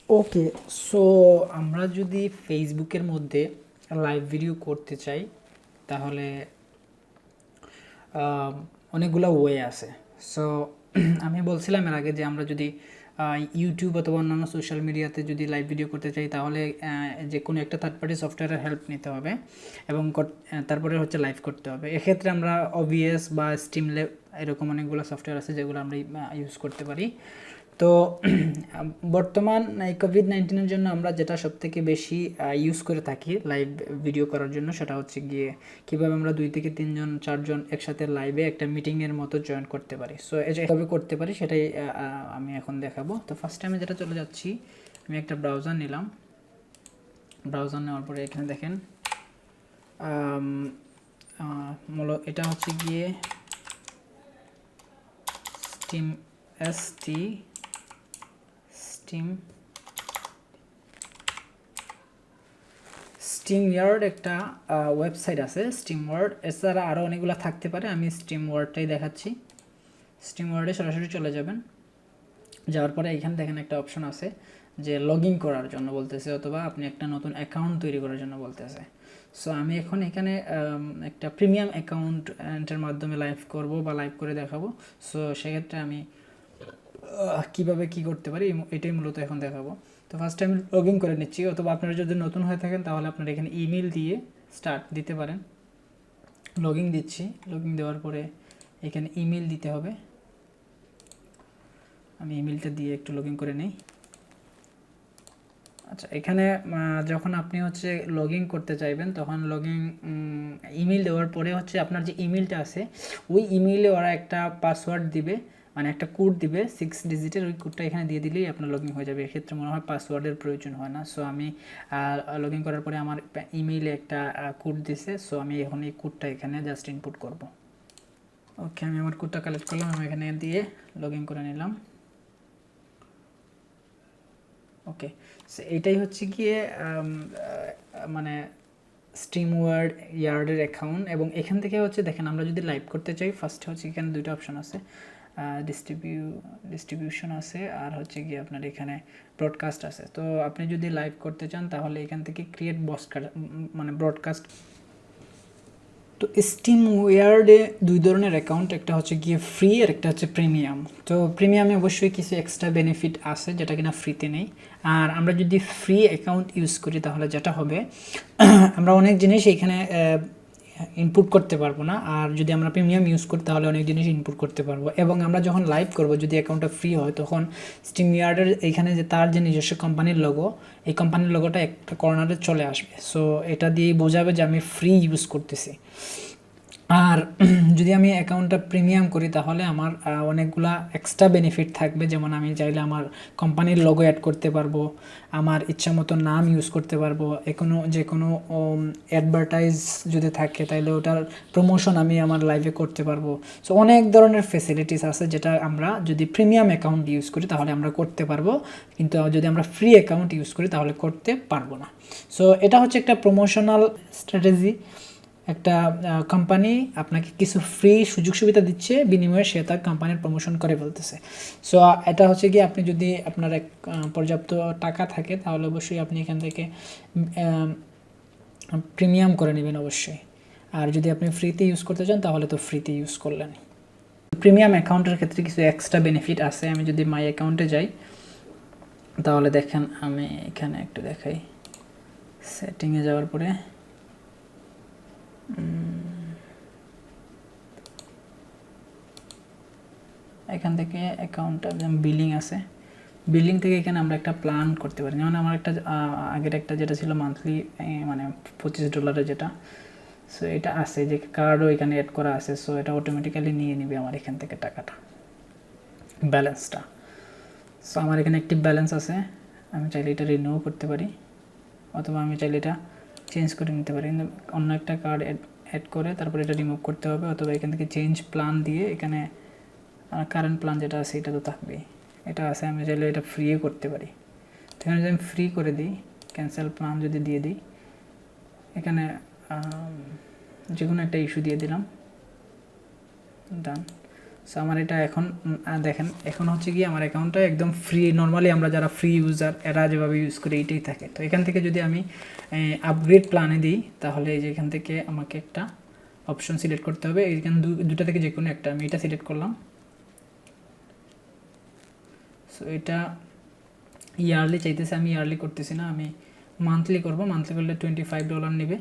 ওকে, so আমরা যদি ফেসবুকের মধ্যে লাইভ ভিডিও করতে চাই তাহলে অনেকগুলো ওয়ে আছে। সো আমি বলছিলাম এর আগে যে আমরা যদি ইউটিউব অথবা অন্যান্য সোশ্যাল মিডিয়াতে যদি লাইভ ভিডিও করতে চাই তাহলে যে কোনো একটা থার্ড পার্টি সফটওয়্যারের হেল্প নিতে হবে এবং তারপরে হচ্ছে লাইভ করতে হবে। এক্ষেত্রে আমরা OBS বা স্ট্রিমল্যাব এরকম অনেকগুলো সফটওয়্যার আছে যেগুলো আমরা ইউজ করতে পারি। তো বর্তমান এই কোভিড-19 জন্য আমরা যেটা সবথেকে বেশি ইউজ করে থাকি লাইভ ভিডিও করার জন্য সেটা হচ্ছে গিয়ে কীভাবে আমরা 2 থেকে 3 জন 4 জন একসাথে লাইভে একটা মিটিংয়ের মতো জয়েন করতে পারি। সো এভাবে করতে পারি সেটাই আমি এখন দেখাবো। তো ফার্স্ট টাইমে যেটা চলে যাচ্ছি, আমি একটা ব্রাউজার নিলাম। ব্রাউজার নেওয়ার পরে এখানে দেখেন এটা হচ্ছে গিয়ে StreamYard একটা ওয়েবসাইট আছে StreamYard। এছাড়া আরও অনেকগুলো থাকতে পারে, আমি StreamYardটাই দেখাচ্ছি। StreamYardে সরাসরি চলে যাবেন। যাওয়ার পরে এখানে দেখেন একটা অপশন আছে যে লগ ইন করার জন্য বলতেছে, অথবা আপনি একটা নতুন অ্যাকাউন্ট তৈরি করার জন্য বলতেছে। সো আমি এখন এখানে একটা প্রিমিয়াম অ্যাকাউন্টের মাধ্যমে লাইভ করব বা লাইভ করে দেখাবো। সো সেক্ষেত্রে আমি কীভাবে কী করতে পারি এটাই মূলত এখন দেখাবো। তো ফার্স্ট আমি লগ ইন করে নিচ্ছি, অথবা আপনারা যদি নতুন হয়ে থাকেন তাহলে আপনারা এখানে ইমেল দিয়ে স্টার্ট দিতে পারেন। লগ ইন দিচ্ছি, লগ ইন দেওয়ার পরে এখানে ইমেল দিতে হবে। আমি ইমেলটা দিয়ে একটু লগ ইন করে নিই। আচ্ছা, এখানে যখন আপনি হচ্ছে লগ ইন করতে চাইবেন তখন লগ ইন ইমেল দেওয়ার পরে হচ্ছে আপনার যে ইমেলটা আছে ওই ইমেইলে ওরা একটা পাসওয়ার্ড দিবে, মানে একটা কোড দিবে 6 ডিজিটের। ওই কোডটা এখানে দিয়ে দিলেই আপনার লগ ইন হয়ে যাবে। এক্ষেত্রে মনে হয় পাসওয়ার্ডের প্রয়োজন হয় না। সো আমি লগ ইন করার পরে আমার ইমেইলে একটা কোড দিছে। সো আমি এখন এই কোডটা এখানে জাস্ট ইনপুট করব। ওকে, আমি আমার কোডটা কালেক্ট করলাম, আমি এখানে দিয়ে লগ ইন করে নিলাম। ওকে, সো এইটাই হচ্ছে গিয়ে মানে StreamYardের অ্যাকাউন্ট। এবং এখান থেকে হচ্ছে দেখেন আমরা যদি লাইভ করতে চাই ফার্স্ট হচ্ছে এখানে দুইটা অপশন আছে, ডিস্ট্রিবিউশন আছে আর হচ্ছে গিয়ে আপনার এখানে ব্রডকাস্ট আছে। তো আপনি যদি লাইভ করতে চান তাহলে এখান থেকে ক্রিয়েট ব্রডকাস্ট। তো StreamYardে দুই ধরনের অ্যাকাউন্ট, একটা হচ্ছে গিয়ে ফ্রি আর একটা হচ্ছে প্রিমিয়াম। তো প্রিমিয়ামে অবশ্যই কিছু এক্সট্রা বেনিফিট আছে যেটা কিনা ফ্রিতে নেই। আর আমরা যদি ফ্রি অ্যাকাউন্ট ইউজ করি তাহলে যেটা হবে আমরা অনেক জিনিস এখানে ইনপুট করতে পারবো না। আর যদি আমরা প্রিমিয়াম ইউজ করি তাহলে অনেক জিনিস ইনপুট করতে পারবো। এবং আমরা যখন লাইভ করব যদি অ্যাকাউন্টটা ফ্রি হয় তখন StreamYardের এইখানে যে তার যে নিজস্ব কোম্পানির লোগো, এই কোম্পানির লোগোটা একটা কর্নারে চলে আসবে। সো এটা দিয়েই বোঝাবে যে আমি ফ্রি ইউজ করতেছি। আর যদি আমি অ্যাকাউন্টটা প্রিমিয়াম করি তাহলে আমার অনেকগুলা এক্সট্রা বেনিফিট থাকবে। যেমন আমি চাইলে আমার কোম্পানির লোগো অ্যাড করতে পারবো, আমার ইচ্ছা মতো নাম ইউজ করতে পারবো, যে কোনো অ্যাডভার্টাইজ যদি থাকে তাহলে ওটার প্রমোশন আমি আমার লাইভে করতে পারবো। সো অনেক ধরনের ফেসিলিটিস আছে যেটা আমরা যদি প্রিমিয়াম অ্যাকাউন্ট ইউজ করি তাহলে আমরা করতে পারবো, কিন্তু যদি আমরা ফ্রি অ্যাকাউন্ট ইউজ করি তাহলে করতে পারবো না। সো এটা হচ্ছে একটা প্রমোশনাল স্ট্র্যাটেজি। একটা কোম্পানি আপনাকে কিছু ফ্রি সুযোগ সুবিধা দিচ্ছে, বিনিময়ে সে তার কোম্পানির প্রমোশন করে ফেলতেছে। সো এটা হচ্ছে কি আপনি যদি আপনার পর্যাপ্ত টাকা থাকে তাহলে অবশ্যই আপনি এখান থেকে প্রিমিয়াম করে নেবেন অবশ্যই। আর যদি আপনি ফ্রিতে ইউজ করতে চান তাহলে তো ফ্রিতে ইউজ করলেন। প্রিমিয়াম অ্যাকাউন্টের ক্ষেত্রে কিছু এক্সট্রা বেনিফিট আছে। আমি যদি মাই অ্যাকাউন্টে যাই তাহলে দেখেন, আমি এখানে একটু দেখাই। সেটিংয়ে যাওয়ার পরে এখান থেকে অ্যাকাউন্টটা বিলিং আছে, বিলিং থেকে এখানে আমরা একটা প্ল্যান করতে পারি। যেমন আমার একটা আগের একটা যেটা ছিল মান্থলি মানে $25 যেটা, সো এটা আছে যে কার্ডও এখানে অ্যাড করা আছে। সো এটা অটোমেটিক্যালি নিয়ে নেবে আমার এখান থেকে টাকাটা, ব্যালেন্সটা। সো আমার এখানে অ্যাক্টিভ ব্যালেন্স আছে, আমি চাইলে এটা রিনিউ করতে পারি অথবা আমি চাইলে এটা চেঞ্জ করে নিতে পারি। কিন্তু অন্য একটা কার্ড অ্যাড করে তারপরে এটা রিমুভ করতে হবে, অথবা এখান থেকে চেঞ্জ প্ল্যান দিয়ে এখানে কারেন্ট প্ল্যান যেটা আছে এটা তো থাকবেই, এটা আছে। আমি চাইলে এটা ফ্রিও করতে পারি। এখানে যদি আমি ফ্রি করে দিই, ক্যান্সেল প্ল্যান যদি দিয়ে দিই, এখানে যে কোনো একটা ইস্যু দিয়ে দিলাম, ডান। সো আমার এটা এখন দেখেন এখন হচ্ছে কি আমার অ্যাকাউন্টটা একদম ফ্রি, নর্মালি আমরা যারা ফ্রি ইউজার এরা যেভাবে ইউজ করি এইটাই থাকে। তো এখান থেকে যদি আমি আপগ্রেড প্ল্যানে দিই তাহলে এই যে এখান থেকে আমাকে একটা অপশন সিলেক্ট করতে হবে, এইখানে দুটা থেকে যে কোনো একটা, আমি এটা সিলেক্ট করলাম। সো এটা ইয়ারলি চাইতেছে, আমি ইয়ারলি করতেছি না, আমি মান্থলি করব। মান্থলি করলে $25 নেবে,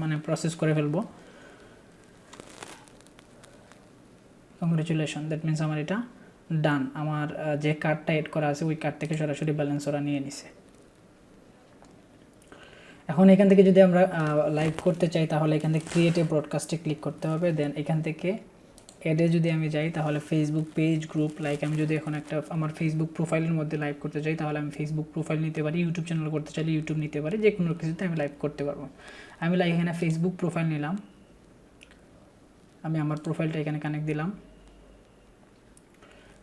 মানে প্রসেস করে ফেলবো। কংগ্রেচুলেশন, দ্যাট মিনস আমার এটা ডান। আমার যে কার্ডটা এড করা আছে ওই কার্ড থেকে সরাসরি ব্যালেন্স ওরা নিয়ে নিছে। এখন এখান থেকে যদি আমরা লাইভ করতে চাই তাহলে এখান থেকে ক্রিয়েট এ ব্রডকাস্টে ক্লিক করতে হবে। দেন এখান থেকে অ্যাডে যদি আমি যাই তাহলে ফেসবুক পেজ গ্রুপ, লাইক আমি যদি এখন একটা আমার ফেসবুক প্রোফাইলের মধ্যে লাইভ করতে চাই তাহলে আমি ফেসবুক প্রোফাইল নিতে পারি, ইউটিউব চ্যানেল করতে চাইলে ইউটিউব নিতে পারি, যে কোনো কিছুতে আমি লাইভ করতে পারবো। আমি এখানে ফেসবুক প্রোফাইল নিলাম, আমি আমার প্রোফাইলটা এখানে কানেক্ট দিলাম।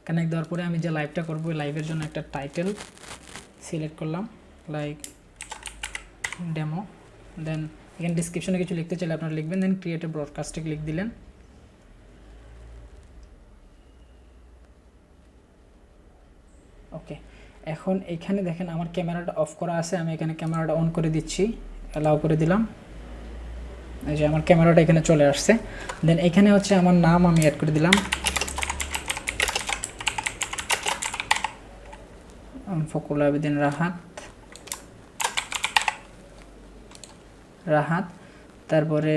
কানেক্ট দেওয়ার পরে আমি যে লাইভটা করবো লাইভের জন্য একটা টাইটেল সিলেক্ট করলাম, লাইক ডেমো। দেন এখানে ডিসক্রিপশনে কিছু লিখতে চাইলে আপনারা লিখবেন, দেন ক্রিয়েট এ ব্রডকাস্টে ক্লিক দিলেন। ওকে, এখন এখানে দেখেন আমার ক্যামেরাটা অফ করা আছে, আমি এখানে ক্যামেরাটা অন করে দিচ্ছি, অ্যালাউ করে দিলাম। এই যে আমার ক্যামেরাটা এখানে চলে আসছে। দেন এখানে হচ্ছে আমার নাম আমি অ্যাড করে দিলাম, ফকরুল আবেদিন রাহাত। তারপরে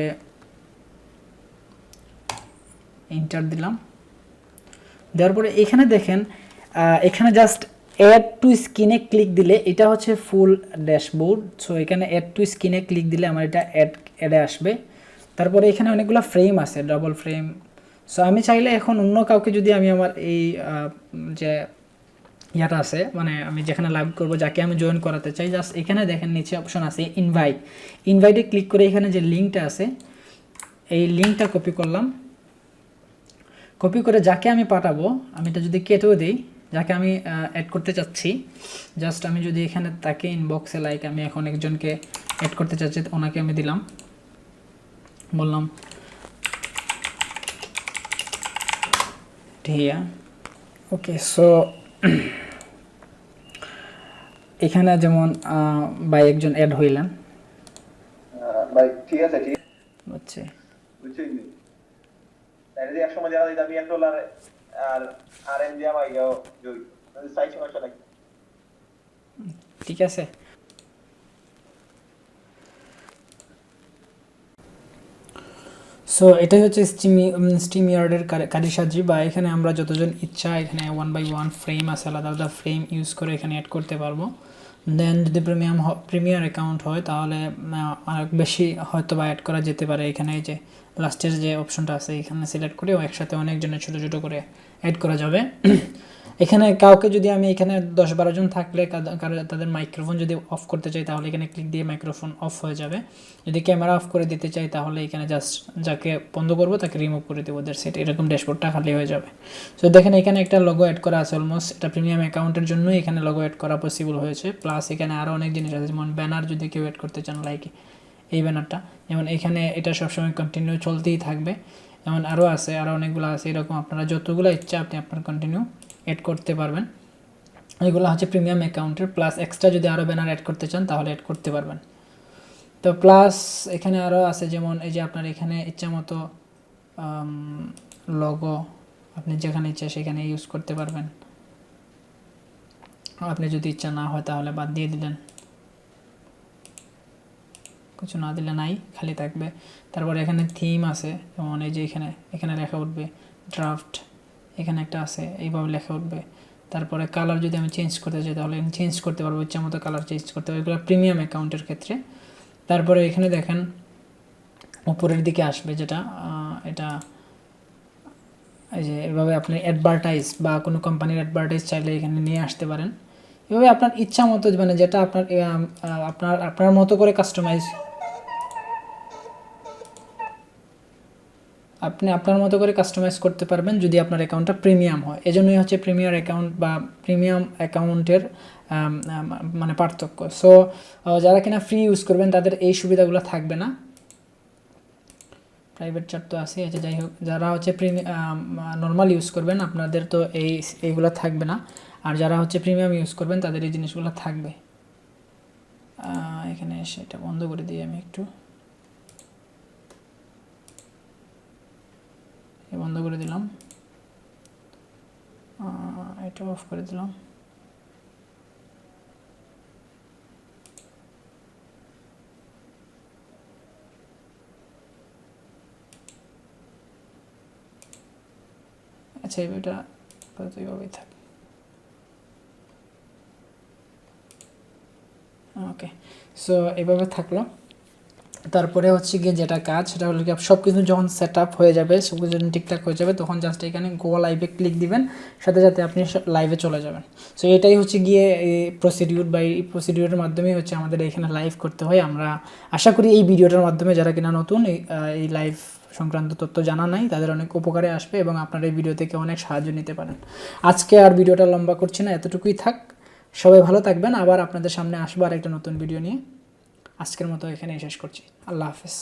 এন্টার দিলাম। দেওয়ার পরে এখানে দেখেন এখানে জাস্ট অ্যাড টু স্ক্রিনে ক্লিক দিলে এটা হচ্ছে ফুল ড্যাশবোর্ড। সো এখানে অ্যাড টু স্ক্রিনে ক্লিক দিলে আমার এটা অ্যাডে আসবে। তারপরে এখানে অনেকগুলো ফ্রেম আছে, ডাবল ফ্রেম। সো আমি চাইলে এখন অন্য কাউকে যদি আমি আমার এই যে ইয়াটা আছে, মানে আমি যেখানে লাইভ করবো যাকে আমি জয়েন করাতে চাই, জাস্ট এখানে দেখেন নিচে অপশন আছে ইনভাইটে ক্লিক করে এখানে যে লিঙ্কটা আছে এই লিঙ্কটা কপি করলাম। কপি করে যাকে আমি পাঠাবো, আমি এটা যদি কেটেও দিই, যাকে আমি অ্যাড করতে চাচ্ছি, জাস্ট আমি যদি এখানে তাকে ইনবক্সে লাইক আমি এখন একজনকে অ্যাড করতে চাচ্ছি, ওনাকে আমি দিলাম, বললাম ঠিয়া। ওকে, সো এখানে যেমন ভাই একজন অ্যাড হইলেন, ভাই ঠিক আছে, ঠিক হচ্ছে বুঝছেন নি? তাহলে যে একসময় দেখা যায় আমি $1 আর আরএম দিয়া মাইগাও জই মানে সাইজ সমস্যা নাকি? ঠিক আছে। সো এটাই হচ্ছে স্ট্রিমইয়ার্ডের কারিসাজি, বা এখানে আমরা যতজন ইচ্ছা এখানে 1x1 ফ্রেম আছে, আলাদা আলাদা ফ্রেম ইউজ করে এখানে অ্যাড করতে পারবো। দেন যদি প্রিমিয়ার অ্যাকাউন্ট হয় তাহলে অনেক বেশি হয়তো বা অ্যাড করা যেতে পারে। এখানে এই যে লাস্টের যে অপশনটা আছে এখানে সিলেক্ট করে একসাথে অনেকজনের ছোটো ছোটো করে অ্যাড করা যাবে। এখানে কাউকে যদি আমি এখানে 10-12 জন থাকলে তাদের মাইক্রোফোন যদি অফ করতে চাই তাহলে এখানে ক্লিক দিয়ে মাইক্রোফোন অফ হয়ে যাবে। যদি ক্যামেরা অফ করে দিতে চাই তাহলে এখানে জাস্ট যাকে বন্ধ করবো তাকে রিমুভ করে দেবো, ওদের সেট এরকম ড্যাশবোর্ডটা খালি হয়ে যাবে। সো দেখেন এখানে একটা লোগো অ্যাড করা আছে, অলমোস্ট এটা প্রিমিয়াম অ্যাকাউন্টের জন্যই এখানে লোগো অ্যাড করা পসিবল হয়েছে। প্লাস এখানে আরও অনেক জিনিস আছে, যেমন ব্যানার যদি কেউ অ্যাড করতে চান, লাইক এই ব্যানারটা, যেমন এখানে এটা সবসময় কন্টিনিউ চলতেই থাকবে। যেমন আরও আছে, আরও অনেকগুলো আছে, এরকম আপনারা যতগুলো ইচ্ছা আপনি আপনার কন্টিনিউ অ্যাড করতে পারবেন। এগুলো হচ্ছে প্রিমিয়াম অ্যাকাউন্টের। প্লাস এক্সট্রা যদি আরও ব্যানার অ্যাড করতে চান তাহলে অ্যাড করতে পারবেন। তো প্লাস এখানে আরও আছে, যেমন এই যে আপনার এখানে ইচ্ছা মতো লোগো আপনি যেখানে ইচ্ছা সেখানে ইউজ করতে পারবেন। আপনি যদি ইচ্ছা না হয় তাহলে বাদ দিয়ে দিলেন, কিছু না দিলে নাই, খালি থাকবে। তারপরে এখানে থিম আছে, যেমন এই যে এখানে লেখা উঠবে ড্রাফট, এখানে একটা আছে এইভাবে লেখা উঠবে। তারপরে কালার যদি আমি চেঞ্জ করতে চাই তাহলে চেঞ্জ করতে পারবো, ইচ্ছা মতো কালার চেঞ্জ করতে পারবো, এগুলো প্রিমিয়াম অ্যাকাউন্টের ক্ষেত্রে। তারপরে এখানে দেখেন উপরের দিকে আসবে যেটা এটা এই যে এভাবে আপনি অ্যাডভার্টাইজ বা কোনো কোম্পানির অ্যাডভার্টাইজ চাইলে এখানে নিয়ে আসতে পারেন। এভাবে আপনার ইচ্ছা মতো, মানে যেটা আপনার মতো করে কাস্টমাইজ, আপনি আপনার মতো করে কাস্টমাইজ করতে পারবেন যদি আপনার অ্যাকাউন্টটা প্রিমিয়াম হয়। এজন্যই হচ্ছে প্রিমিয়ার অ্যাকাউন্ট বা প্রিমিয়াম অ্যাকাউন্টের মানে পার্থক্য। সো যারা কিনা ফ্রি ইউজ করবেন তাদের এই সুবিধাগুলো থাকবে না। প্রাইভেট চ্যাট তো আছে। আচ্ছা যাই হোক, যারা হচ্ছে নর্মাল ইউজ করবেন আপনাদের তো এইগুলো থাকবে না, আর যারা হচ্ছে প্রিমিয়াম ইউজ করবেন তাদের এই জিনিসগুলো থাকবে। এখানে এসে এটা বন্ধ করে দিই আমি একটু, বন্ধ করে দিলাম, এটা অফ করে দিলাম। আচ্ছা এটা এইভাবেই থাক। ওকে, সো এইভাবে থাকলো। তারপরে হচ্ছে গিয়ে যেটা কাজ সেটা হলো কি সব কিছু যখন সেট আপ হয়ে যাবে, সব কিছু যখন ঠিকঠাক হয়ে যাবে, তখন জাস্ট এখানে গো লাইভে ক্লিক দিবেন, সাথে সাথে আপনি লাইভে চলে যাবেন। সো এটাই হচ্ছে গিয়ে এই প্রসিডিউর, বা এই প্রসিডিউরের মাধ্যমেই হচ্ছে আমাদের এখানে লাইভ করতে হয়। আমরা আশা করি এই ভিডিওটার মাধ্যমে যারা কিনা নতুন এই লাইভ সংক্রান্ত তথ্য জানা নাই তাদের অনেক উপকারে আসবে, এবং আপনারা এই ভিডিও থেকে অনেক সাহায্য নিতে পারেন। আজকে আর ভিডিওটা লম্বা করছি না, এতটুকুই থাক। সবাই ভালো থাকবেন, আবার আপনাদের সামনে আসবো আর একটা নতুন ভিডিও নিয়ে। আজকের মতো এখানেই শেষ করছি। আল্লাহ হাফেজ।